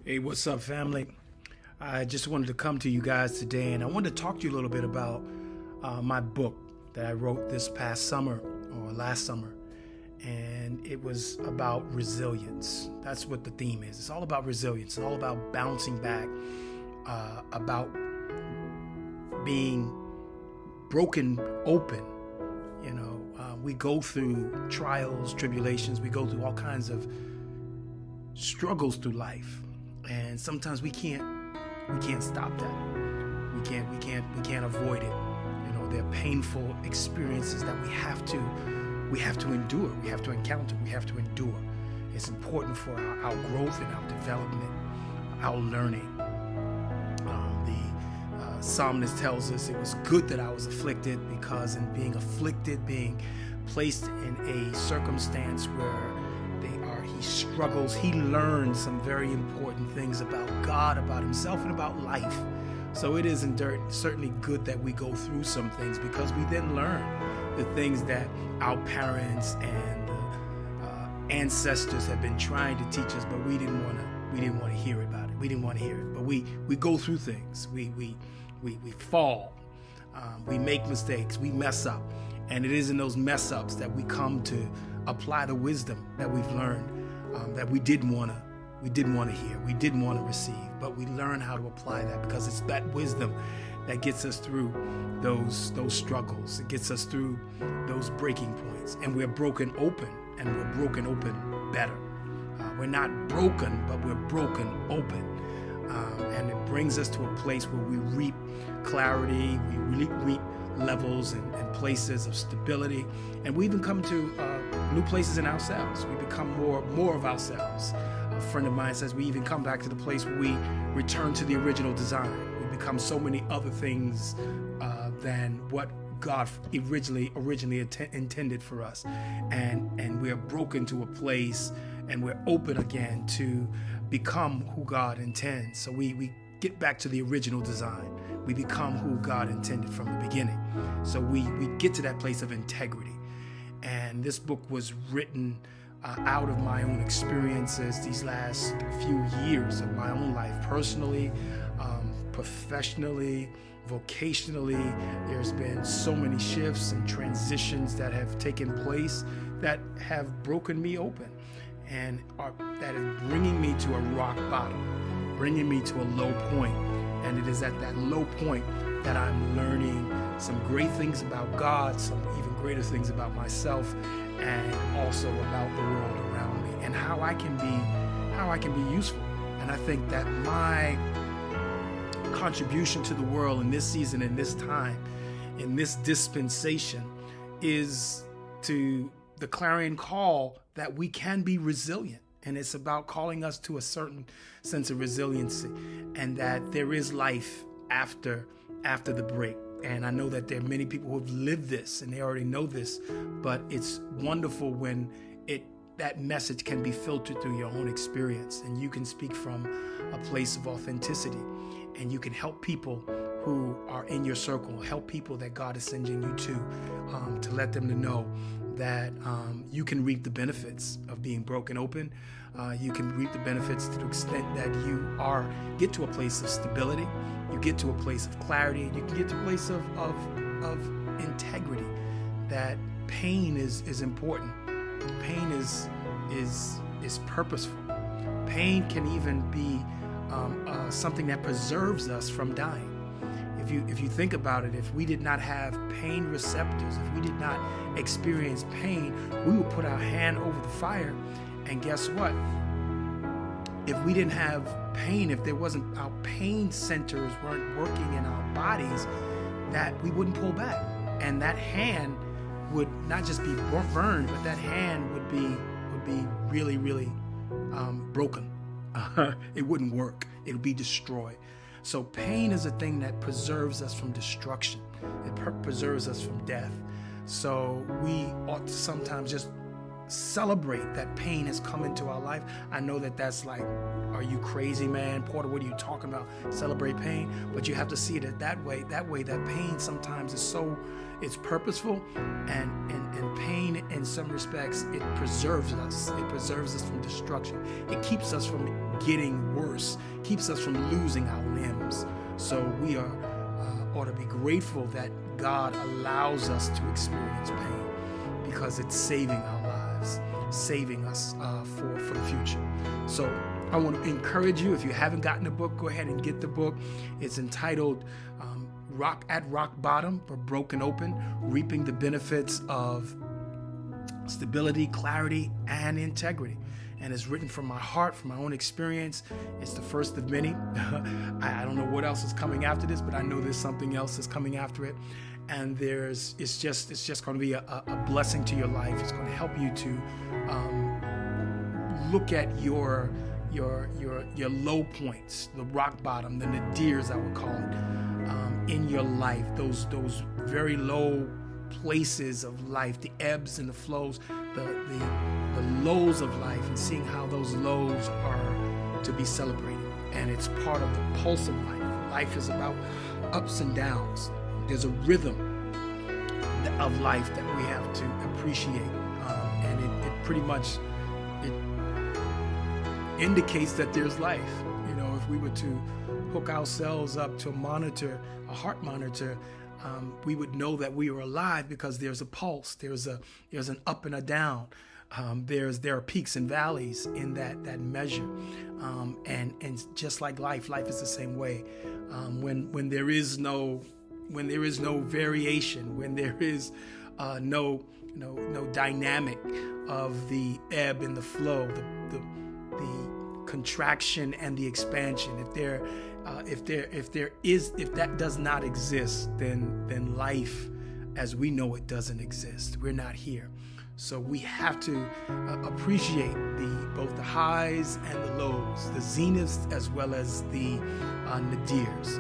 Hey, what's up, family? I just wanted to come to you guys today, and I wanted to talk to you a little bit about my book that I wrote this past summer or last summer, and it was about resilience. That's what the theme is. It's all about resilience. It's all about bouncing back, about being broken open. We go through trials, tribulations. We go through all kinds of struggles through life, and sometimes we can't stop that. We can't avoid it. They're painful experiences that we have to endure. We have to encounter. We have to endure. It's important for our growth and our development, our learning. The psalmist tells us it was good that I was afflicted, because in being afflicted, being placed in a circumstance where he struggles, he learns some very important things about God, about himself, and about life. So it is certainly good that we go through some things, because we then learn the things that our parents and ancestors have been trying to teach us, but we didn't want to hear about it. We didn't want to hear it. But we go through things. We fall. We make mistakes. We mess up. And it is in those mess ups that we come to apply the wisdom that we've learned, that we didn't want to hear, we didn't want to receive, but we learn how to apply that, because it's that wisdom that gets us through those struggles. It gets us through those breaking points, and we're broken open, and we're broken open better. We're not broken, but we're broken open, and it brings us to a place where we reap clarity, we reap levels and places of stability, and we even come to new places in ourselves. We become more of ourselves. A friend of mine says we even come back to the place where we return to the original design. We become so many other things than what God originally intended for us, and we're broken to a place, and we're open again to become who God intends. So we get back to the original design. We become who God intended from the beginning. So we get to that place of integrity. And this book was written out of my own experiences these last few years of my own life, personally, professionally, vocationally. There's been so many shifts and transitions that have taken place that have broken me open, and that is bringing me to a rock bottom, bringing me to a low point. And it is at that low point that I'm learning some great things about God, some even greater things about myself, and also about the world around me, and how I can be useful. And I think that my contribution to the world in this season, in this time, in this dispensation, is to the clarion call that we can be resilient. And it's about calling us to a certain sense of resiliency, and that there is life after the break. And I know that there are many people who have lived this, and they already know this, but it's wonderful when that message can be filtered through your own experience, and you can speak from a place of authenticity, and you can help people who are in your circle, help people that God is sending you to let them to know that you can reap the benefits of being broken open. You can reap the benefits to the extent that you get to a place of stability, you get to a place of clarity, and you can get to a place of integrity. That pain is important. Pain is purposeful. Pain can even be something that preserves us from dying. If you think about it, if we did not have pain receptors, if we did not experience pain, we would put our hand over the fire, and guess what? If we didn't have pain, if there wasn't, our pain centers weren't working in our bodies, that we wouldn't pull back, and that hand would not just be burned, but that hand would be really, really broken. It wouldn't work. It would be destroyed. So pain is a thing that preserves us from destruction. It preserves us from death. So we ought to sometimes just celebrate that pain has come into our life. I know that that's like, are you crazy, man? Porter, what are you talking about? Celebrate pain? But you have to see it that way. That pain sometimes is it's purposeful, and pain in some respects, it preserves us. It preserves us from destruction. It keeps us from getting worse, keeps us from losing our limbs. So we ought to be grateful that God allows us to experience pain, because it's saving our lives, saving us for the future. So I want to encourage you, if you haven't gotten the book, go ahead and get the book. It's entitled Rock Bottom or Broken Open, Reaping the Benefits of Stability, Clarity, and Integrity. And it's written from my heart, from my own experience. It's the first of many. I don't know what else is coming after this, but I know there's something else that's coming after it. And it's just going to be a blessing to your life. It's going to help you to look at your low points, the rock bottom, the nadirs, I would call it, in your life. Those very low places of life, the ebbs and the flows, the lows of life, and seeing how those lows are to be celebrated. And it's part of the pulse of life. Life is about ups and downs. There's a rhythm of life that we have to appreciate, and it pretty much indicates that there's life. You know, if we were to hook ourselves up to a heart monitor, we would know that we are alive, because there's a pulse, there's an up and a down. There are peaks and valleys in that measure, and just like life is the same way. When there is no variation, when there is no dynamic of the ebb and the flow, the contraction and the expansion, if that does not exist, then life as we know it doesn't exist. We're not here. So we have to appreciate both the highs and the lows, the zeniths as well as the nadirs.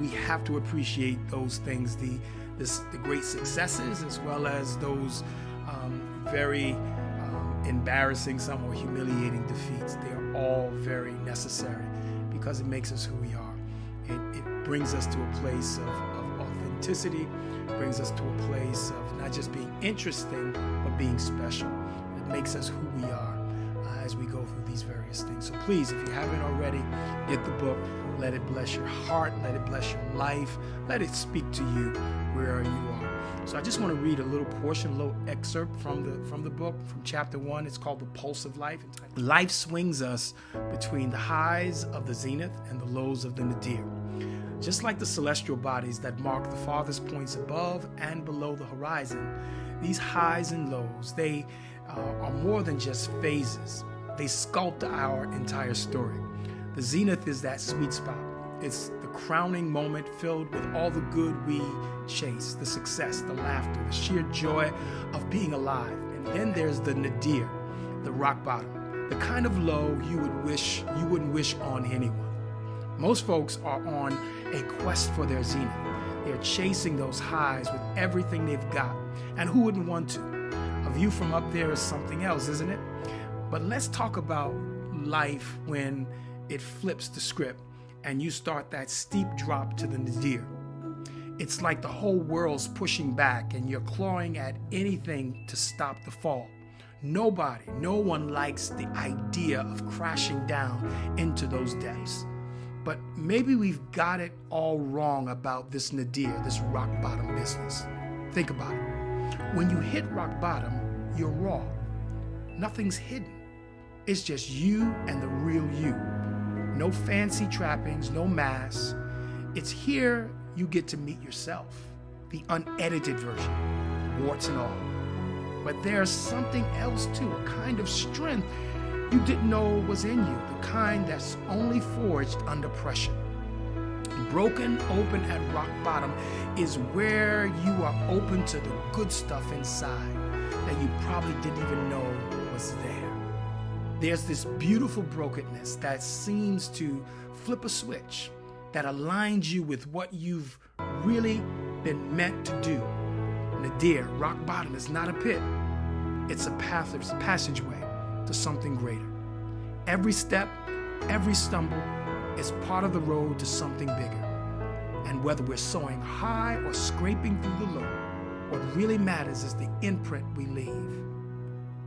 We have to appreciate those things, the great successes as well as those very embarrassing, some or humiliating defeats. They are all very necessary, because it makes us who we are. It brings us to a place of authenticity, brings us to a place of not just being interesting, but being special. It makes us who we are as we go through these various things. So please, if you haven't already, get the book. Let it bless your heart. Let it bless your life. Let it speak to you wherever you are. So I just want to read a little portion, a little excerpt from the book, from chapter 1. It's called The Pulse of Life. Life swings us between the highs of the zenith and the lows of the nadir. Just like the celestial bodies that mark the farthest points above and below the horizon, these highs and lows, they are more than just phases. They sculpt our entire story. The zenith is that sweet spot. It's the crowning moment filled with all the good we chase, the success, the laughter, the sheer joy of being alive. And then there's the nadir, the rock bottom, the kind of low you wouldn't wish on anyone. Most folks are on a quest for their zenith. They're chasing those highs with everything they've got. And who wouldn't want to? A view from up there is something else, isn't it? But let's talk about life when it flips the script and you start that steep drop to the nadir. It's like the whole world's pushing back and you're clawing at anything to stop the fall. No one likes the idea of crashing down into those depths. But maybe we've got it all wrong about this nadir, this rock bottom business. Think about it. When you hit rock bottom, you're raw. Nothing's hidden. It's just you and the real you. No fancy trappings, no masks. It's here you get to meet yourself, the unedited version, warts and all. But there's something else too, a kind of strength you didn't know was in you, the kind that's only forged under pressure. Broken open at rock bottom is where you are open to the good stuff inside that you probably didn't even know was there. There's this beautiful brokenness that seems to flip a switch, that aligns you with what you've really been meant to do. Nadir, rock bottom, is not a pit. It's a passageway to something greater. Every step, every stumble is part of the road to something bigger. And whether we're soaring high or scraping through the low, what really matters is the imprint we leave,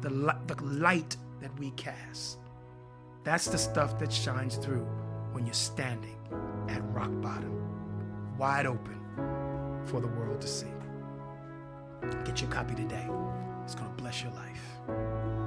the light that we cast. That's the stuff that shines through when you're standing at rock bottom, wide open for the world to see. Get your copy today. It's going to bless your life.